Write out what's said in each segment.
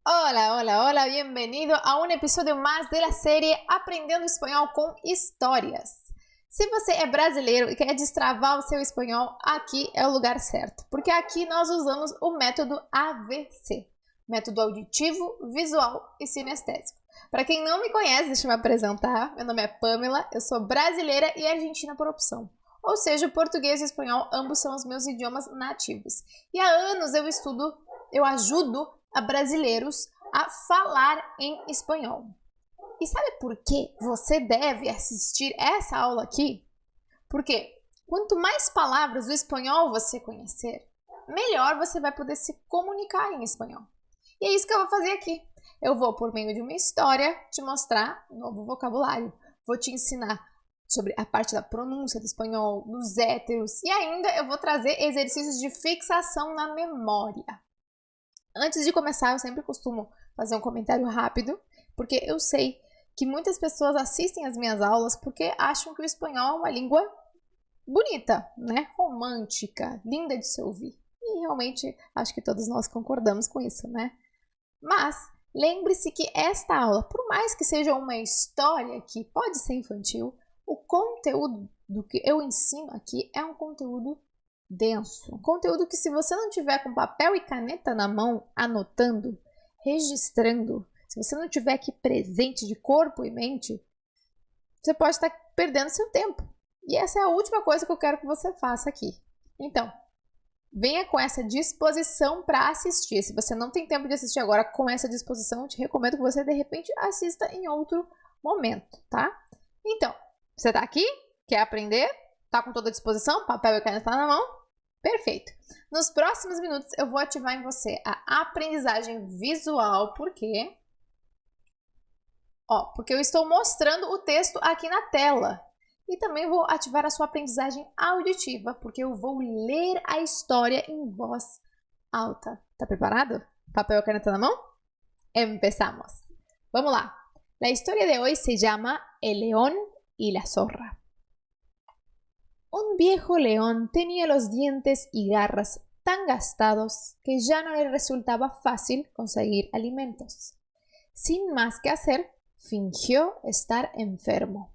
Hola, hola, hola, bienvenido a un episodio más de la serie Aprendendo Espanhol com Histórias. Se você é brasileiro e quer destravar o seu espanhol, aqui é o lugar certo, porque aqui nós usamos o método AVC, método auditivo, visual e sinestésico. Para quem não me conhece, deixa eu me apresentar, meu nome é Pamela, eu sou brasileira e argentina por opção. Ou seja, o português e o espanhol ambos são os meus idiomas nativos. E há anos eu ajudo a brasileiros a falar em espanhol. E sabe por que você deve assistir essa aula aqui? Porque quanto mais palavras do espanhol você conhecer, melhor você vai poder se comunicar em espanhol. E é isso que eu vou fazer aqui. Eu vou, por meio de uma história, te mostrar um novo vocabulário. Vou te ensinar sobre a parte da pronúncia do espanhol, dos héteros, e ainda eu vou trazer exercícios de fixação na memória. Antes de começar, eu sempre costumo fazer um comentário rápido, porque eu sei que muitas pessoas assistem às minhas aulas porque acham que o espanhol é uma língua bonita, né? Romântica, linda de se ouvir. E realmente acho que todos nós concordamos com isso, né? Mas lembre-se que esta aula, por mais que seja uma história que pode ser infantil, o conteúdo do que eu ensino aqui é um conteúdo denso. Um conteúdo que, se você não tiver com papel e caneta na mão, anotando, registrando, se você não tiver aqui presente de corpo e mente, você pode estar perdendo seu tempo. E essa é a última coisa que eu quero que você faça aqui. Então, venha com essa disposição para assistir. Se você não tem tempo de assistir agora com essa disposição, eu te recomendo que você, de repente, assista em outro momento, tá? Então, você está aqui? Quer aprender? Tá com toda a disposição? Papel e caneta na mão? Perfeito! Nos próximos minutos eu vou ativar em você a aprendizagem visual, por quê? Porque eu estou mostrando o texto aqui na tela. E também vou ativar a sua aprendizagem auditiva, porque eu vou ler a história em voz alta. Tá preparado? Papel e caneta na mão? Empezamos! Vamos lá! La historia de hoy se llama El león y la zorra. Un viejo león tenía los dientes y garras tan gastados que ya no le resultaba fácil conseguir alimentos. Sin más que hacer, fingió estar enfermo.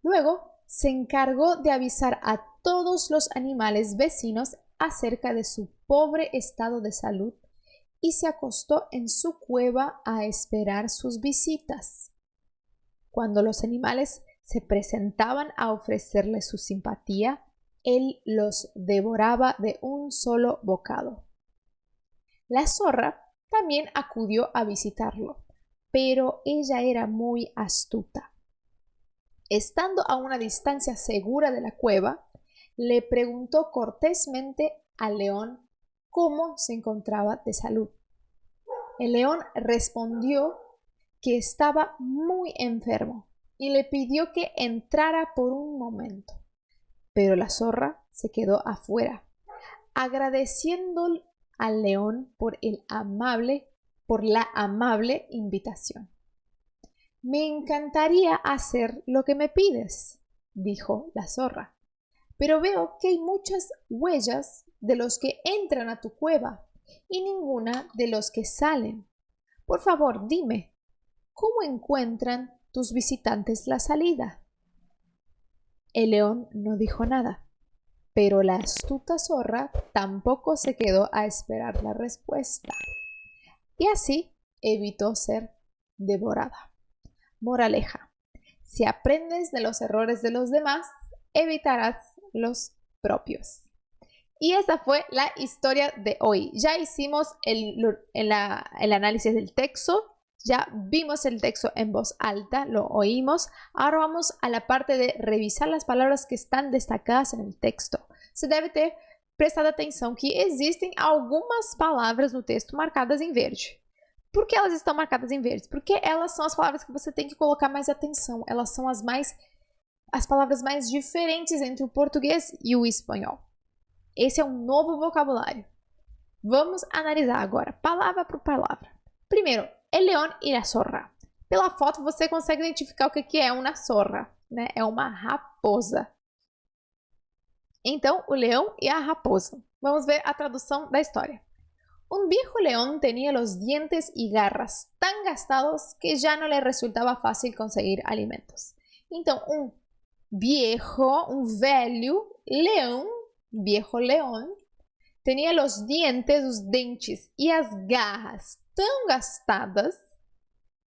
Luego se encargó de avisar a todos los animales vecinos acerca de su pobre estado de salud y se acostó en su cueva a esperar sus visitas. Cuando los animales se presentaban a ofrecerle su simpatía, él los devoraba de un solo bocado. La zorra también acudió a visitarlo, pero ella era muy astuta. Estando a una distancia segura de la cueva, le preguntó cortésmente al león cómo se encontraba de salud. El león respondió que estaba muy enfermo y le pidió que entrara por un momento. Pero la zorra se quedó afuera, agradeciendo al león por la amable invitación. Me encantaría hacer lo que me pides, dijo la zorra, pero veo que hay muchas huellas de los que entran a tu cueva y ninguna de los que salen. Por favor, dime, ¿cómo encuentran tus visitantes la salida? El león no dijo nada, pero la astuta zorra tampoco se quedó a esperar la respuesta, y así evitó ser devorada. Moraleja: si aprendes de los errores de los demás, evitarás los propios. Y esa fue la historia de hoy. Ya hicimos el análisis del texto. Ya vimos el texto en voz alta, lo oímos. Ahora vamos a la parte de revisar las palavras que estão destacadas no texto. Você deve ter prestado atenção que existem algumas palavras no texto marcadas em verde. Por que elas estão marcadas em verde? Porque elas são as palavras que você tem que colocar mais atenção. Elas são as palavras mais diferentes entre o português e o espanhol. Esse é um novo vocabulário. Vamos analisar agora, palavra por palavra. Primeiro, el león y la zorra. Pela foto você consegue identificar o que é uma zorra, né? É uma raposa. Então, o leão e a raposa. Vamos ver a tradução da história. Un viejo león tenía los dientes y garras tan gastados que ya no le resultaba fácil conseguir alimentos. Então, um velho leão, viejo león, tenía los dientes, os dentes e as garras tão gastadas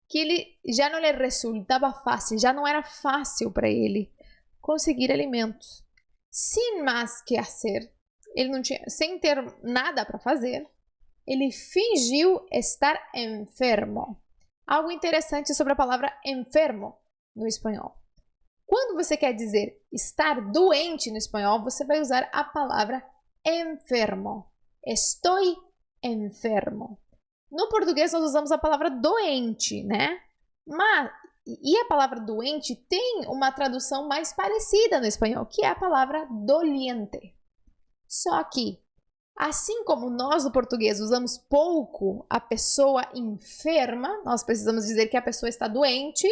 que ele já não lhe resultava fácil, já não era fácil para ele conseguir alimentos. Sem mais que fazer, ele não tinha, sem ter nada para fazer, ele fingiu estar enfermo. Algo interessante sobre a palavra enfermo no espanhol. Quando você quer dizer estar doente no espanhol, você vai usar a palavra enfermo. Estoy enfermo. No português nós usamos a palavra doente, né? E a palavra doente tem uma tradução mais parecida no espanhol, que é a palavra doliente. Só que, assim como nós no português usamos pouco a pessoa enferma, nós precisamos dizer que a pessoa está doente,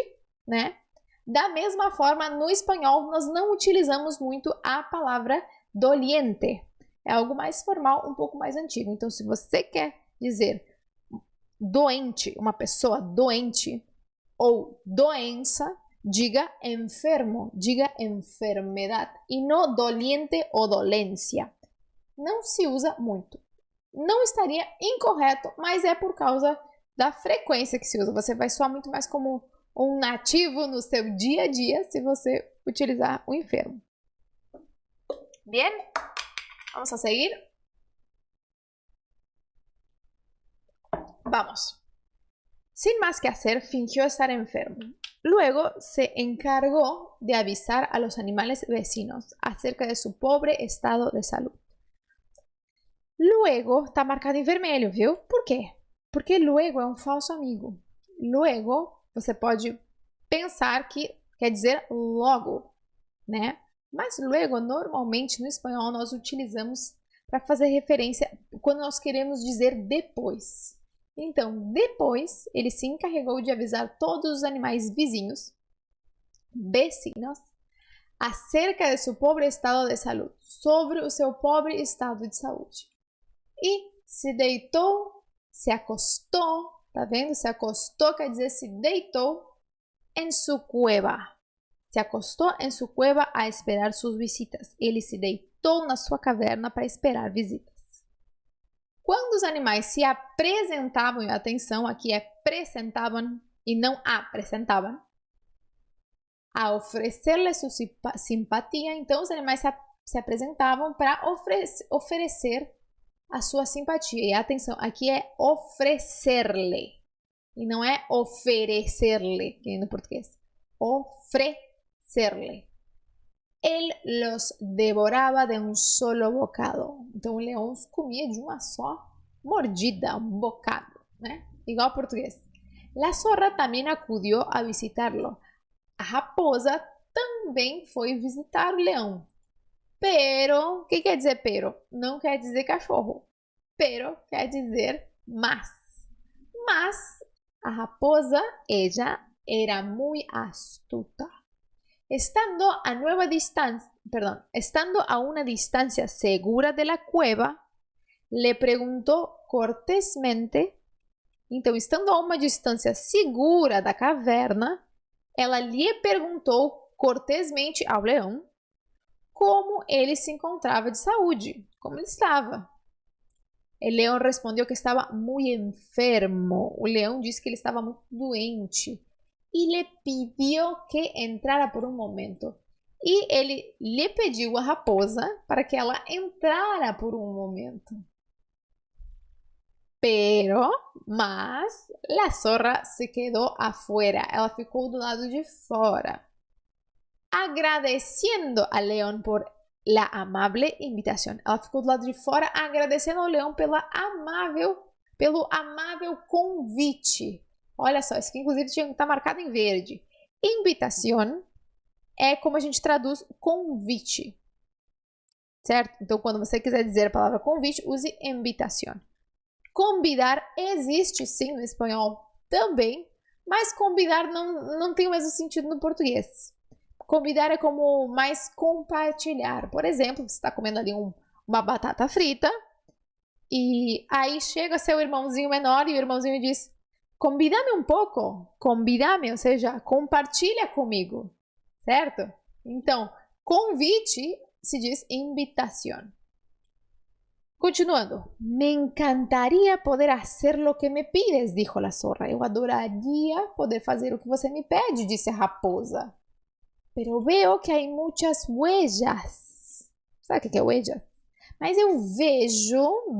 né? Da mesma forma, no espanhol, nós não utilizamos muito a palavra doliente. É algo mais formal, um pouco mais antigo. Então, se você quer dizer doente, uma pessoa doente ou doença, diga enfermo, diga enfermedad e não doliente ou dolência. Não se usa muito. Não estaria incorreto, mas é por causa da frequência que se usa. Você vai soar muito mais como um nativo no seu dia a dia se você utilizar o enfermo. Bien, vamos a seguir. Vamos. Sin más que hacer, fingió estar enfermo. Luego se encargó de avisar a los animales vecinos acerca de su pobre estado de salud. Luego está marcado em vermelho, viu? Por quê? Porque luego é um falso amigo. Luego você pode pensar que quer dizer logo, né? Mas luego, normalmente no espanhol, nós utilizamos para fazer referência quando nós queremos dizer depois. Então, depois, ele se encarregou de avisar todos os animais vizinhos, vecinos, acerca de seu pobre estado de saúde, sobre o seu pobre estado de saúde. E se deitou, se acostou, tá vendo? Se acostou quer dizer se deitou em sua cueva. Se acostou em sua cueva a esperar suas visitas. Ele se deitou na sua caverna para esperar visitas. Quando os animais se apresentavam, e atenção, aqui é apresentavam e não apresentavam, a oferecer-lhe sua simpatia, então os animais se apresentavam para oferecer a sua simpatia. E atenção, aqui é oferecer-lhe e não é oferecer-lhe, que é no português. Oferecer-lhe. Él los devoraba de un solo bocado. Então, o leão os comia de uma só mordida, um bocado, né? Igual ao português. La zorra também acudiu a visitarlo. A raposa também foi visitar o leão. Pero, o que quer dizer pero? Não quer dizer cachorro. Pero quer dizer mas. Mas a raposa, ella era muy astuta. Estando a una distancia segura de la cueva, le preguntó cortesmente. Então, estando a uma distância segura da caverna, ela lhe perguntou cortesmente ao leão como ele se encontrava de saúde, como ele estava. O leão respondeu que estava muito enfermo. O leão disse que ele estava muito doente. E lhe pediu que entrara por um momento. E ele lhe pediu a raposa para que ela entrara por um momento. Mas, a zorra se quedou afuera. Ela ficou do lado de fora. Agradecendo a leão por la amable invitação. Ela ficou do lado de fora agradecendo ao leão pelo amável convite. Olha só, isso aqui inclusive está marcado em verde. Invitação é como a gente traduz convite, certo? Então, quando você quiser dizer a palavra convite, use invitação. Convidar existe sim no espanhol também, mas convidar não tem o mesmo sentido no português. Convidar é como mais compartilhar. Por exemplo, você está comendo ali uma batata frita E aí chega seu irmãozinho menor e o irmãozinho diz: convida-me um pouco, convida-me, ou seja, compartilha comigo, certo? Então, convite se diz invitación. Continuando. Me encantaría poder hacer lo que me pides, dijo la zorra. Eu adoraria poder fazer o que você me pede, disse a raposa. Pero veo que hay muchas huellas. Sabe o que é huellas? Mas eu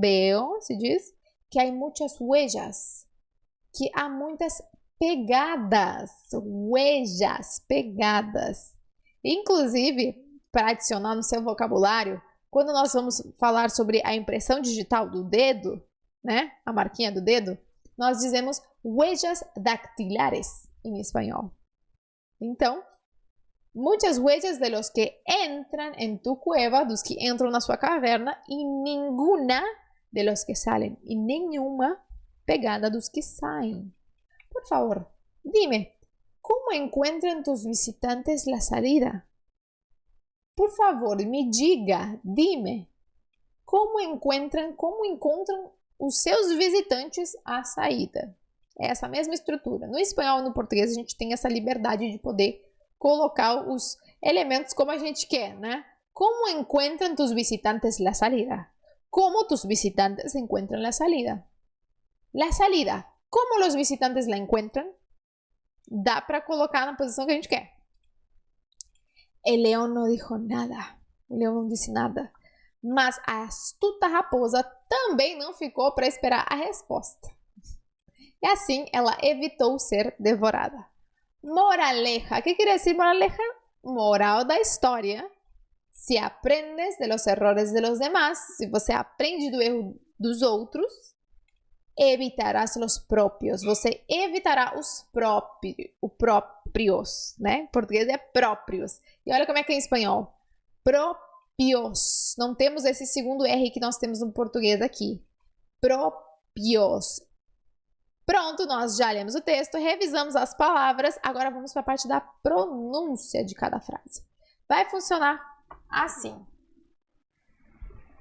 veo, se diz, que hay muchas huellas. Que há muitas pegadas. Huellas, pegadas. Inclusive, para adicionar no seu vocabulário, quando nós vamos falar sobre a impressão digital do dedo, né? A marquinha do dedo, nós dizemos huellas dactilares em espanhol. Então, muitas huellas de los que entran en tu cueva, dos que entram na sua caverna, e ninguna de los que salen, e nenhuma pegada dos que saem. Por favor, dime, ¿cómo encuentran tus visitantes la salida? Por favor, me diga, dime, como encontram os seus visitantes a saída? É essa mesma estrutura. No espanhol e no português a gente tem essa liberdade de poder colocar os elementos como a gente quer, né? Como encontram tus visitantes la salida? Como tus visitantes encuentran la salida? La salida, como los visitantes la encuentran? Dá para colocar na posição que a gente quer. El leão não dijo nada. O leão não disse nada. Mas a astuta raposa também não ficou para esperar a resposta. E assim ela evitou ser devorada. Moraleja. O que quer dizer moraleja? Moral da história. Se aprendes de los errores de los demás, se você aprende do erro dos outros, evitarás los propios. Você evitará os próprios, né? Em português é próprios. E olha como é que é em espanhol. Próprios. Não temos esse segundo R que nós temos no português aqui. Próprios. Pronto, nós já lemos o texto, revisamos as palavras. Agora vamos para a parte da pronúncia de cada frase. Vai funcionar assim.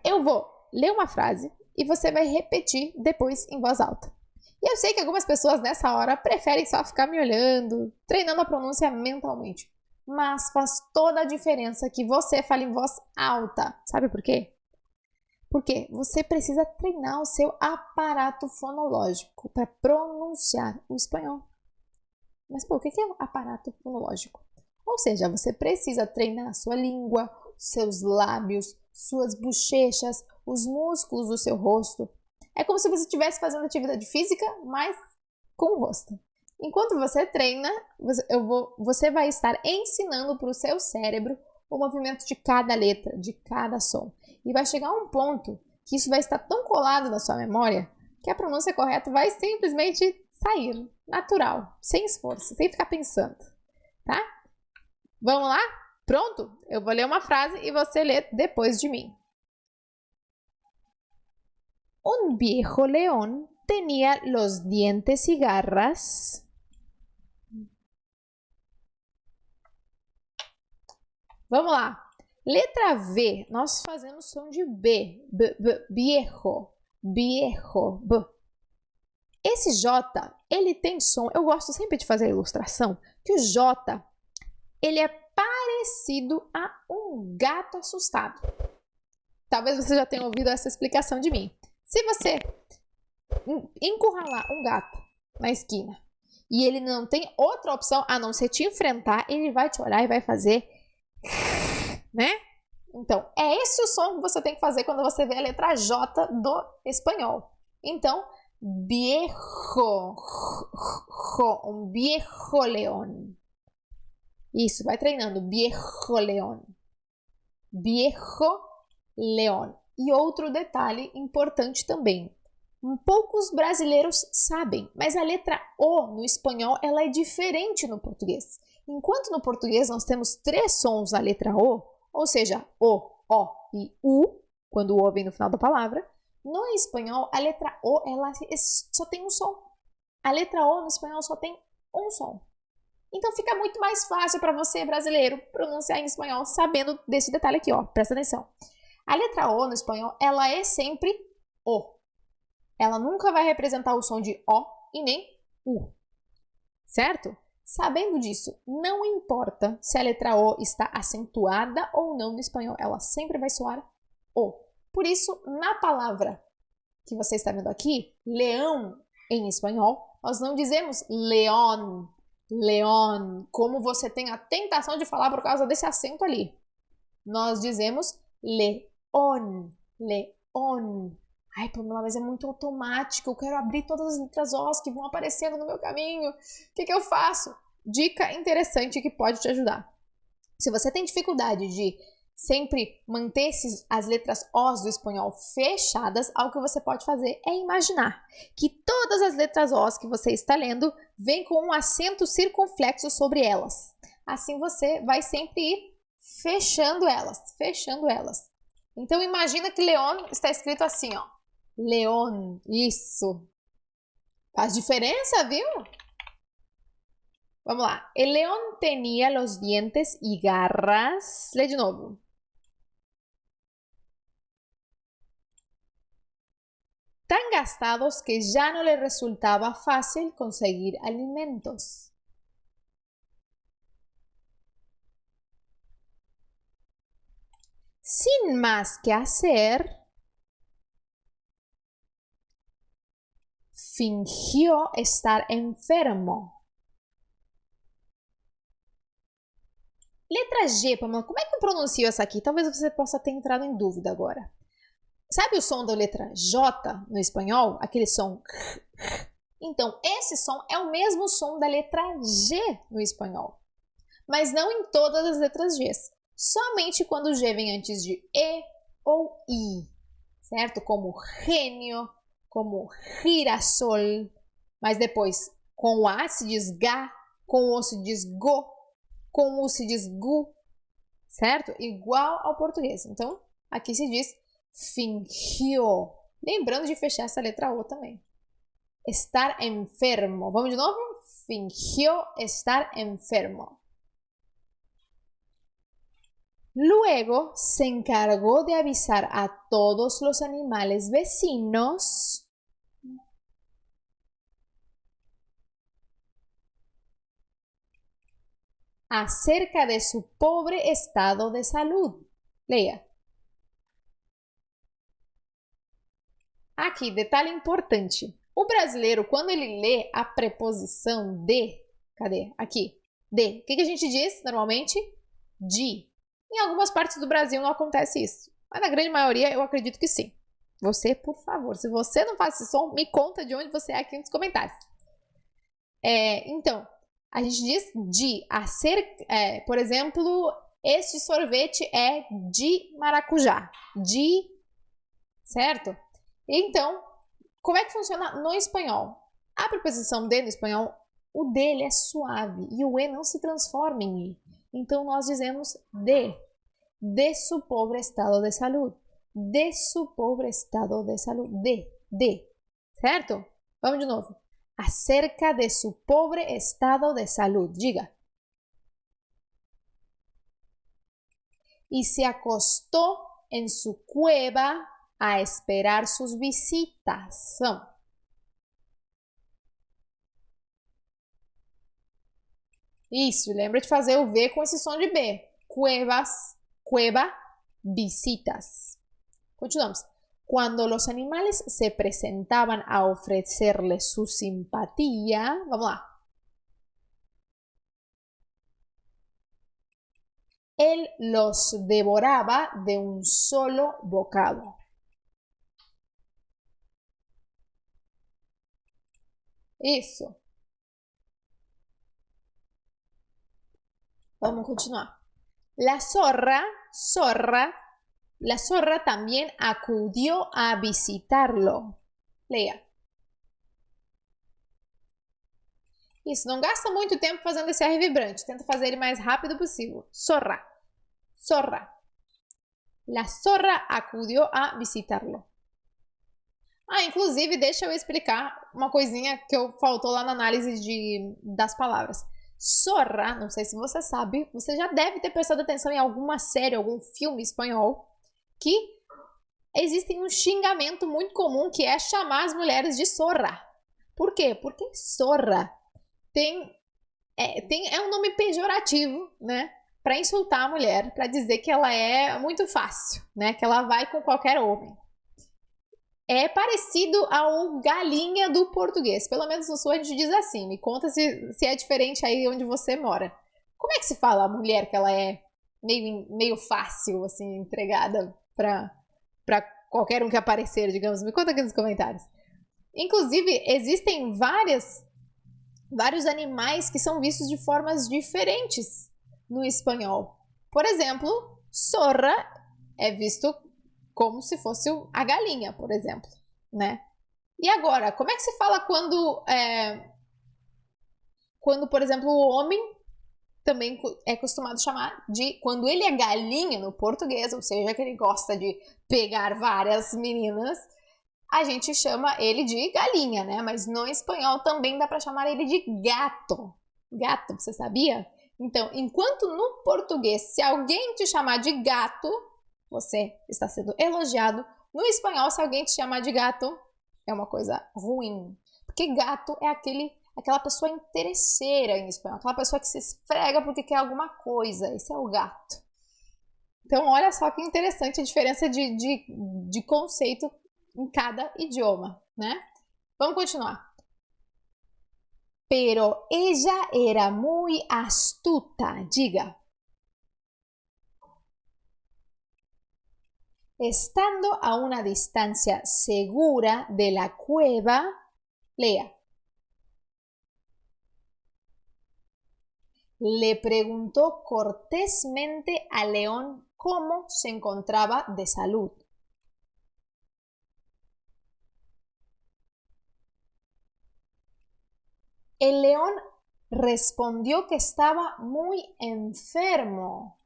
Eu vou ler uma frase e você vai repetir depois em voz alta. E eu sei que algumas pessoas nessa hora preferem só ficar me olhando, treinando a pronúncia mentalmente. Mas faz toda a diferença que você fale em voz alta. Sabe por quê? Porque você precisa treinar o seu aparato fonológico para pronunciar o espanhol. Mas pô, o que é aparato fonológico? Ou seja, você precisa treinar a sua língua, seus lábios, suas bochechas, os músculos do seu rosto. É como se você estivesse fazendo atividade física, mas com o rosto. Enquanto você treina, você vai estar ensinando para o seu cérebro o movimento de cada letra, de cada som. E vai chegar um ponto que isso vai estar tão colado na sua memória que a pronúncia correta vai simplesmente sair, natural, sem esforço, sem ficar pensando, tá? Vamos lá? Pronto? Eu vou ler uma frase e você lê depois de mim. Un viejo león tenía los dientes y garras. Vamos lá. Letra V, nós fazemos som de B. Viejo, viejo, B. Esse J, ele tem som, eu gosto sempre de fazer a ilustração, que o J, ele é parecido a um gato assustado. Talvez você já tenha ouvido essa explicação de mim. Se você encurralar um gato na esquina e ele não tem outra opção a não ser te enfrentar, ele vai te olhar e vai fazer, né? Então, é esse o som que você tem que fazer quando você vê a letra J do espanhol. Então, viejo, um viejo león. Isso, vai treinando. Viejo león. Viejo león. E outro detalhe importante também. Poucos brasileiros sabem, mas a letra O no espanhol ela é diferente no português. Enquanto no português nós temos 3 sons na letra O, ou seja, O e U, quando o O vem no final da palavra, no espanhol a letra O ela só tem um som. A letra O no espanhol só tem um som. Então fica muito mais fácil para você, brasileiro, pronunciar em espanhol sabendo desse detalhe aqui, ó. Presta atenção. A letra O no espanhol, ela é sempre O. ela nunca vai representar o som de O e nem U, certo? Sabendo disso, não importa se a letra O está acentuada ou não no espanhol, ela sempre vai soar O. Por isso, na palavra que você está vendo aqui, leão em espanhol, nós não dizemos león, león, como você tem a tentação de falar por causa desse acento ali. Nós dizemos león, león. Ai, Pamela, mas é muito automático, eu quero abrir todas as letras Os que vão aparecendo no meu caminho. O que eu faço? Dica interessante que pode te ajudar. Se você tem dificuldade de sempre manter as letras Os do espanhol fechadas, algo que você pode fazer é imaginar que todas as letras Os que você está lendo vêm com um acento circunflexo sobre elas. Assim você vai sempre ir fechando elas, fechando elas. Então imagina que león está escrito assim, ó. León, isso. Faz diferença, viu? Vamos lá. El león tenía los dientes y garras. Lê de novo. Tan gastados que ya no le resultaba fácil conseguir alimentos. Sin más que hacer, fingió estar enfermo. Letra G, Pamela, como é que eu pronuncio essa aqui? Talvez você possa ter entrado em dúvida agora. Sabe o som da letra J no espanhol? Aquele som. Então, esse som é o mesmo som da letra G no espanhol. Mas não em todas as letras G. Somente quando o G vem antes de E ou I. Certo? Como gênio, como girassol. Mas depois, com o A se diz Gá, com o O se diz Go, com o U se diz Gu. Certo? Igual ao português. Então, aqui se diz fingió. Lembrando de fechar essa letra O também. Estar enfermo. Vamos de novo? Fingió estar enfermo. Luego se encargó de avisar a todos los animales vecinos acerca de su pobre estado de salud. Leia. Aqui, detalhe importante. O brasileiro, quando ele lê a preposição de, cadê? Aqui, de. O que a gente diz normalmente? De. Em algumas partes do Brasil não acontece isso. Mas na grande maioria eu acredito que sim. Você, por favor, se você não faz esse som, me conta de onde você é aqui nos comentários. Então, a gente diz de. Por exemplo, este sorvete é de maracujá. De, certo? Então, como é que funciona no espanhol? A preposição de no espanhol, o dele é suave e o E não se transforma em I. Então, nós dizemos de su pobre estado de salud. De su pobre estado de salud. De. Certo? Vamos de novo. Acerca de su pobre estado de salud. Diga. Y se acostó en su cueva a esperar sus visitas. Isso, lembra de fazer o V com esse som de B. Cueva, visitas. Continuamos. Cuando los animales se presentaban a ofrecerle su simpatía, vamos lá. Él los devoraba de un solo bocado. Isso. Vamos a continuar. La zorra también acudió a visitarlo. Leia. Isso, não gasta muito tempo fazendo esse R vibrante. Tenta fazer ele mais rápido possível. Zorra. La zorra acudió a visitarlo. Inclusive, deixa eu explicar uma coisinha que faltou lá na análise das palavras. Zorra, não sei se você sabe, você já deve ter prestado atenção em alguma série, algum filme espanhol, que existe um xingamento muito comum que é chamar as mulheres de zorra. Por quê? Porque zorra é um nome pejorativo, né? Para insultar a mulher, para dizer que ela é muito fácil, né? Que ela vai com qualquer homem. É parecido ao galinha do português. Pelo menos no sul a gente diz assim. Me conta se é diferente aí onde você mora. Como é que se fala a mulher que ela é meio fácil, assim, entregada para qualquer um que aparecer, digamos? Me conta aqui nos comentários. Inclusive, existem vários animais que são vistos de formas diferentes no espanhol. Por exemplo, zorra é visto como se fosse a galinha, por exemplo, né? E agora, como é que se fala quando, por exemplo, o homem também é acostumado chamar de quando ele é galinha no português, ou seja, que ele gosta de pegar várias meninas, a gente chama ele de galinha, né? Mas no espanhol também dá para chamar ele de gato. Gato, você sabia? Então, enquanto no português, se alguém te chamar de gato, você está sendo elogiado. No espanhol, se alguém te chamar de gato, é uma coisa ruim. Porque gato é aquela pessoa interesseira em espanhol. Aquela pessoa que se esfrega porque quer alguma coisa. Esse é o gato. Então, olha só que interessante a diferença de conceito em cada idioma, né? Vamos continuar. Pero ella era muy astuta. Diga. Estando a una distancia segura de la cueva, lea. Le preguntó cortésmente al león cómo se encontraba de salud. El león respondió que estaba muy enfermo.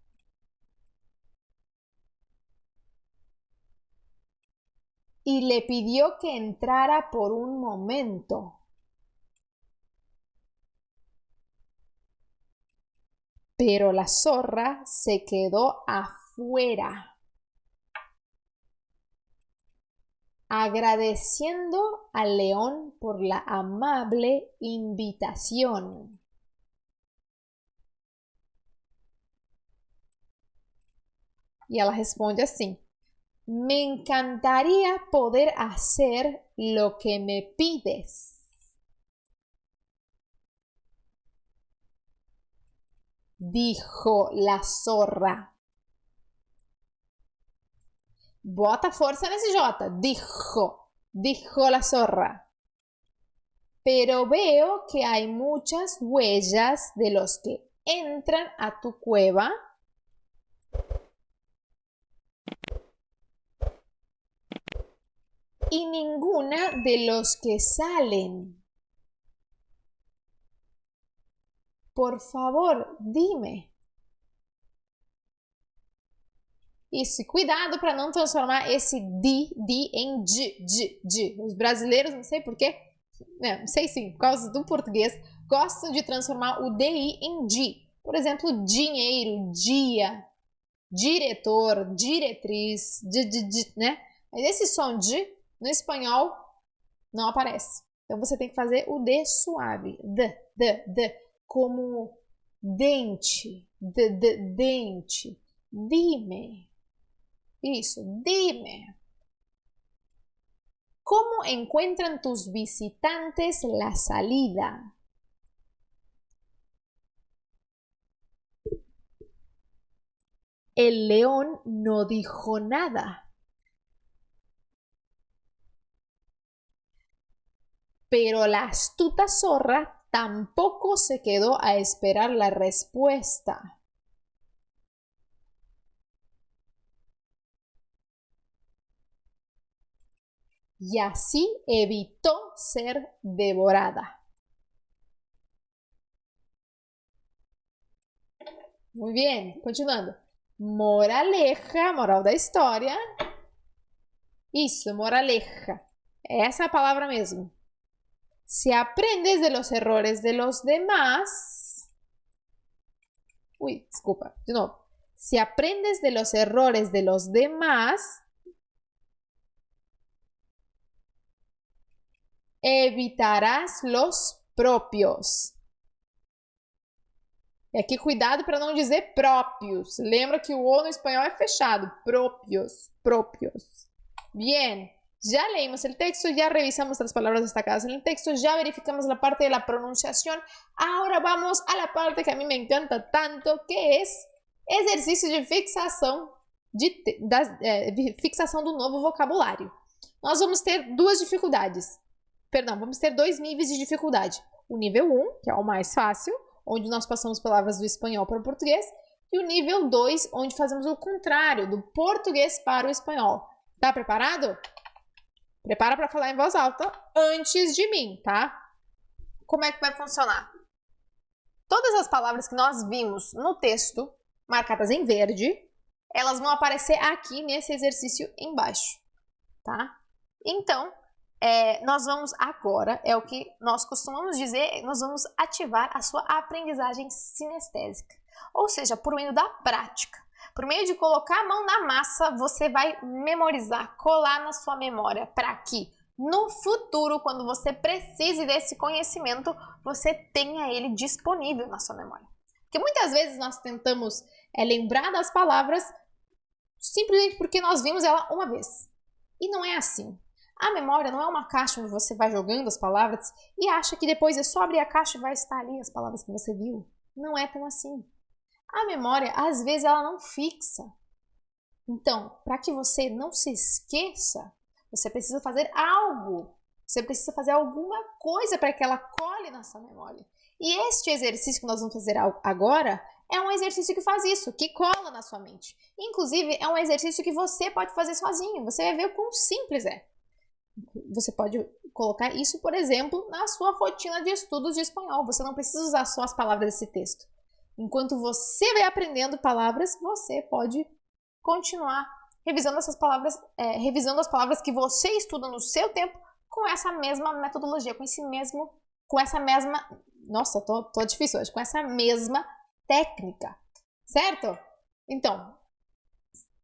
Y le pidió que entrara por un momento. Pero la zorra se quedó afuera, agradeciendo al león por la amable invitación. Y ela responde assim: me encantaría poder hacer lo que me pides. Dijo la zorra. Bota força nesse J. Dijo la zorra. Pero veo que hay muchas huellas de los que entran a tu cueva y ninguna de los que salen. Por favor, dime. Isso, e cuidado para não transformar esse di em de. Os brasileiros, não sei porquê, não sei sim, por causa do português, gostam de transformar o di em di. Por exemplo, dinheiro, dia, diretor, diretriz, né? Mas esse som de, no espanhol, não aparece. Então você tem que fazer o D suave. D. Como dente. Dente. Dime. Isso, dime. ¿Cómo encuentran tus visitantes la salida? El león no dijo nada. Pero la astuta zorra tampoco se quedó a esperar la respuesta. Y así evitó ser devorada. Muy bien, continuando. Moraleja, moral da história. Isso, moraleja. Essa é a palavra mesmo. Si aprendes de los errores de los demás... Uy, disculpa, de novo. Si aprendes de los errores de los demás, Evitarás los propios. E aqui cuidado para não dizer próprios. Lembra que o O no espanhol é fechado. Propios, propios. Bien. Ya leímos el texto, ya revisamos las palabras destacadas en el texto, ya verificamos la parte de la pronunciación. Ahora vamos a la parte que a mí me encanta tanto, que es exercício de fixação, fixação do novo vocabulário. Nós vamos ter duas dificuldades. Perdão, vamos ter dois níveis de dificuldade. O nível 1, que é o mais fácil, onde nós passamos palavras do espanhol para o português, e o nível 2, onde fazemos o contrário, do português para o espanhol. Tá preparado? Prepara para falar em voz alta antes de mim, tá? Como é que vai funcionar? Todas as palavras que nós vimos no texto, marcadas em verde, elas vão aparecer aqui nesse exercício embaixo, tá? Então, nós vamos agora, é o que nós costumamos dizer, nós vamos ativar a sua aprendizagem sinestésica. Ou seja, por meio da prática. Por meio de colocar a mão na massa, você vai memorizar, colar na sua memória, para que no futuro, quando você precise desse conhecimento, você tenha ele disponível na sua memória. Porque muitas vezes nós tentamos lembrar das palavras simplesmente porque nós vimos ela uma vez. E não é assim. A memória não é uma caixa onde você vai jogando as palavras e acha que depois é só abrir a caixa e vai estar ali as palavras que você viu. Não é tão assim. A memória, às vezes, ela não fixa. Então, para que você não se esqueça, você precisa fazer algo. Você precisa fazer alguma coisa para que ela cole na sua memória. E este exercício que nós vamos fazer agora é um exercício que faz isso, que cola na sua mente. Inclusive, é um exercício que você pode fazer sozinho. Você vai ver o quão simples é. Você pode colocar isso, por exemplo, na sua rotina de estudos de espanhol. Você não precisa usar só as palavras desse texto. Enquanto você vai aprendendo palavras, você pode continuar revisando essas palavras, revisando as palavras que você estuda no seu tempo com essa mesma metodologia, com essa mesma, nossa, tô difícil hoje, com essa mesma técnica, certo? Então,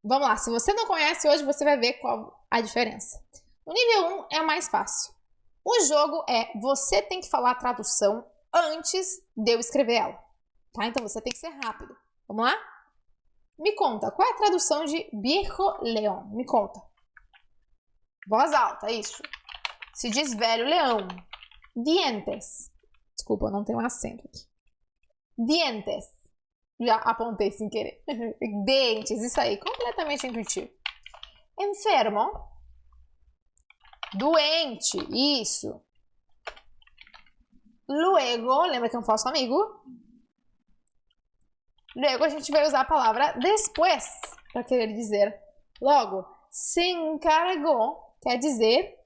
vamos lá, se você não conhece hoje, você vai ver qual a diferença. O nível 1 é o mais fácil. O jogo você tem que falar a tradução antes de eu escrever ela. Tá? Então você tem que ser rápido. Vamos lá? Me conta, qual é a tradução de viejo león? Me conta. Voz alta, isso. Se diz velho leão. Dientes. Desculpa, eu não tenho acento aqui. Dientes. Já apontei sem querer. Dentes, isso aí. Completamente intuitivo. Enfermo. Doente, isso. Luego, lembra que é um falso amigo? Luego a gente vai usar a palavra después para querer dizer logo. Se encarregou quer dizer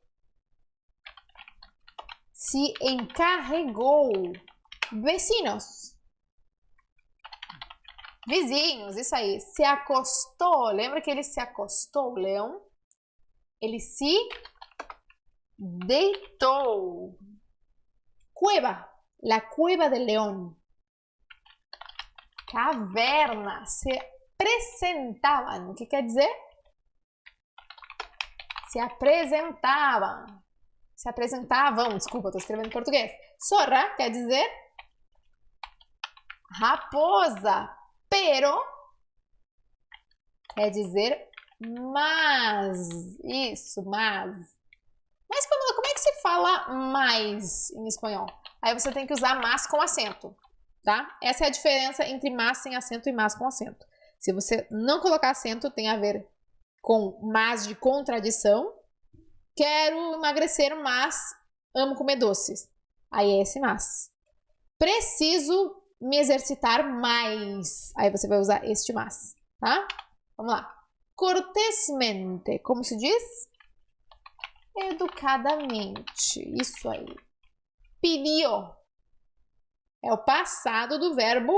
se encarregou. Vecinos. Vizinhos, isso aí. Se acostou. Lembra que ele se acostou, o leão? Ele se deitou. Cueva. La cueva del león. Caverna, se apresentavam. O que quer dizer? Se apresentavam. Se apresentavam, desculpa, estou escrevendo em português. Zorra quer dizer raposa. Pero quer dizer mas. Isso, mas. Mas, Pamela, como é que se fala mais em espanhol? Aí você tem que usar mas com acento. Tá? Essa é a diferença entre mas sem acento e mas com acento. Se você não colocar acento, tem a ver com mas de contradição. Quero emagrecer, mas amo comer doces. Aí é esse mas. Preciso me exercitar mais. Aí você vai usar este mas, tá? Vamos lá. Cortesmente. Como se diz? Educadamente. Isso aí. Pediu. É o passado do verbo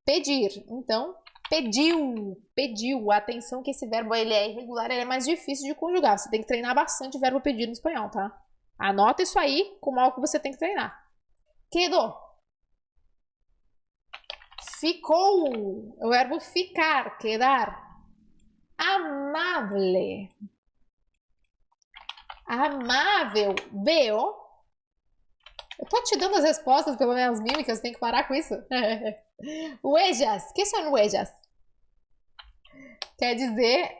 pedir. Então, pediu, pediu. Atenção que esse verbo ele é irregular, ele é mais difícil de conjugar. Você tem que treinar bastante o verbo pedir no espanhol, tá? Anota isso aí como algo que você tem que treinar. Quedou. Ficou. O verbo ficar, quedar. Amable. Amável. Veo. Eu tô te dando as respostas pelas minhas mímicas, tem que parar com isso. Huellas. O que são huellas? Quer dizer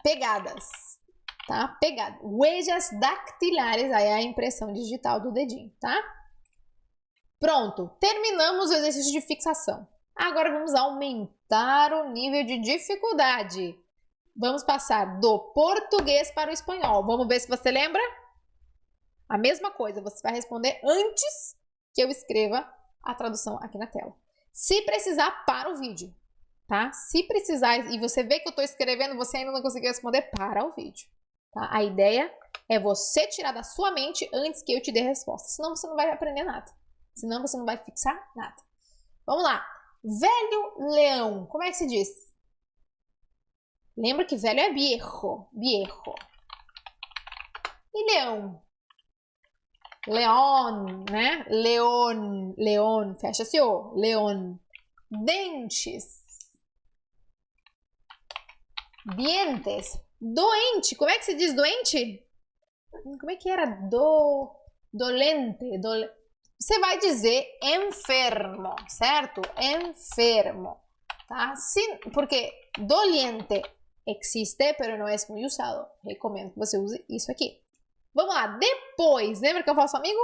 pegadas, tá? Pegada. Huellas dactilares, aí é a impressão digital do dedinho, tá? Pronto, terminamos o exercício de fixação. Agora vamos aumentar o nível de dificuldade. Vamos passar do português para o espanhol. Vamos ver se você lembra? A mesma coisa, você vai responder antes que eu escreva a tradução aqui na tela. Se precisar, para o vídeo, tá? Se precisar, e você vê que eu estou escrevendo, você ainda não conseguiu responder, para o vídeo, tá? A ideia é você tirar da sua mente antes que eu te dê a resposta, senão você não vai aprender nada. Senão você não vai fixar nada. Vamos lá. Velho leão, como é que se diz? Lembra que velho é viejo, viejo. E leão? León, né? León, león, fecha-se o, león. Dentes. Dientes. Doente, como é que se diz doente? Como é que era? Dolente. Você vai dizer enfermo, certo? Enfermo, tá? Sim, porque doliente existe, pero não é muito usado. Recomendo que você use isso aqui. Vamos lá, depois, lembra que eu faço amigo?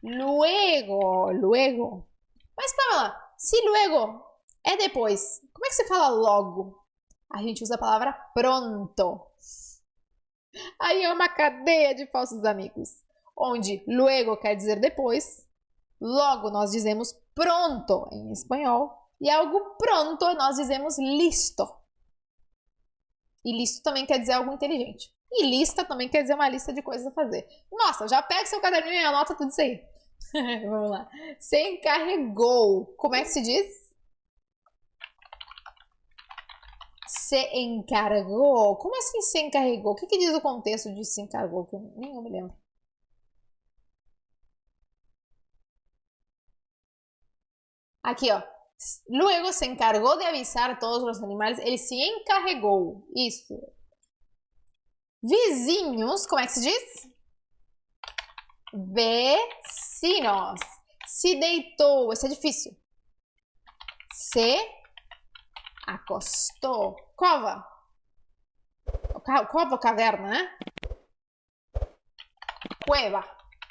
Luego. Mas Pamela, se luego é depois, como é que você fala logo? A gente usa a palavra pronto. Aí é uma cadeia de falsos amigos, onde luego quer dizer depois, logo nós dizemos pronto em espanhol, e algo pronto nós dizemos listo. E listo também quer dizer algo inteligente. E lista também quer dizer uma lista de coisas a fazer. Nossa, já pega seu caderninho e anota tudo isso aí. Vamos lá. Se encarregou. Como é que se diz? Se encarregou. Como assim se encarregou? O que diz o contexto de se encarregou? Que nem eu me lembro. Aqui, ó. Luego se encargou de avisar a todos os animais. Ele se encarregou. Isso. Vizinhos, como é que se diz? Vecinos. Se deitou. Isso é difícil. Se acostou. Cova. Cova ou caverna, né? Cueva.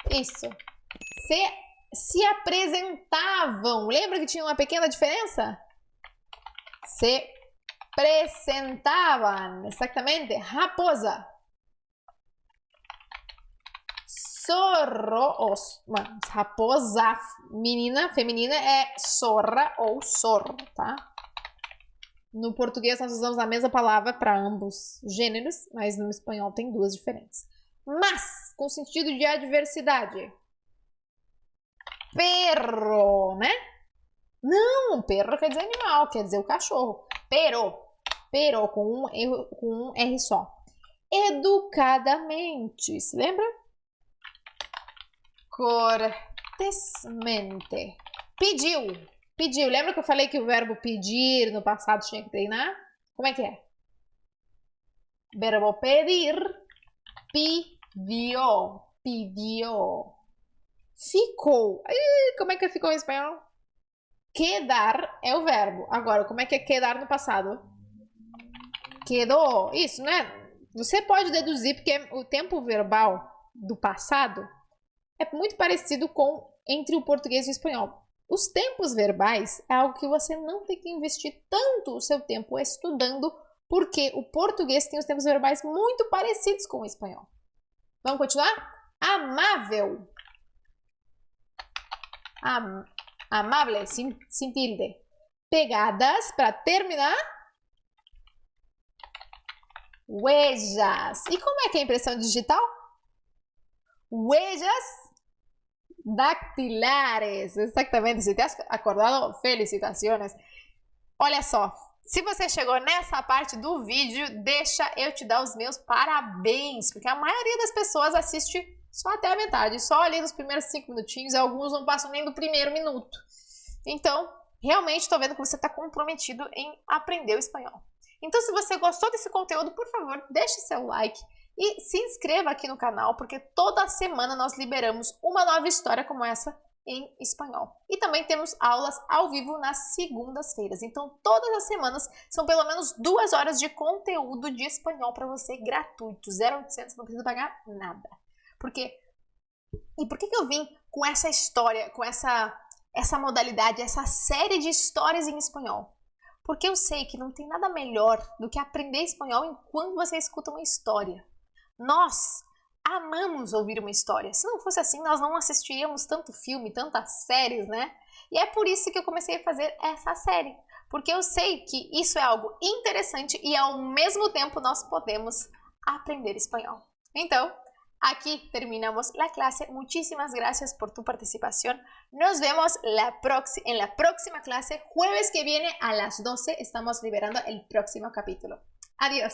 Isso. Se apresentavam. Lembra que tinha uma pequena diferença? Se apresentavam. Exatamente. Raposa. Zorro. Raposa menina, feminina é zorra ou zorro, tá? No português nós usamos a mesma palavra para ambos gêneros, mas no espanhol tem duas diferentes. Mas, com sentido de adversidade. Perro, né? Não, perro quer dizer animal, quer dizer o cachorro. Pero com um R só. Educadamente, se lembra? Cortesmente. Pediu. Lembra que eu falei que o verbo pedir no passado tinha que treinar? Como é que é? Verbo pedir. Pidió. Ficou. Como é que ficou em espanhol? Quedar é o verbo. Agora, como é que é quedar no passado? Quedou. Isso, né? Você pode deduzir, porque o tempo verbal do passado é muito parecido com entre o português e o espanhol. Os tempos verbais é algo que você não tem que investir tanto o seu tempo estudando, porque o português tem os tempos verbais muito parecidos com o espanhol. Vamos continuar? Amável. Amable, sem tilde. Pegadas, para terminar. Huellas. E como é que é a impressão digital? Huellas dactilares. Exatamente. Se te has acordado, felicitações. Olha só. Se você chegou nessa parte do vídeo, deixa eu te dar os meus parabéns, porque a maioria das pessoas assiste só até a metade, só ali nos primeiros 5 minutinhos, e alguns não passam nem do primeiro minuto. Então, realmente estou vendo que você está comprometido em aprender o espanhol. Então, se você gostou desse conteúdo, por favor, deixe seu like e se inscreva aqui no canal, porque toda semana nós liberamos uma nova história como essa em espanhol. E também temos aulas ao vivo nas segundas-feiras. Então, todas as semanas são pelo menos 2 horas de conteúdo de espanhol para você gratuito, 0800, não precisa pagar nada. Por que eu vim com essa história, com essa modalidade, essa série de histórias em espanhol? Porque eu sei que não tem nada melhor do que aprender espanhol enquanto você escuta uma história. Nós amamos ouvir uma história. Se não fosse assim, nós não assistiríamos tanto filme, tantas séries, né? E é por isso que eu comecei a fazer essa série. Porque eu sei que isso é algo interessante e ao mesmo tempo nós podemos aprender espanhol. Então, aquí terminamos la clase. Muchísimas gracias por tu participación. Nos vemos en la próxima clase. Jueves que viene a las 12 estamos liberando el próximo capítulo. Adiós.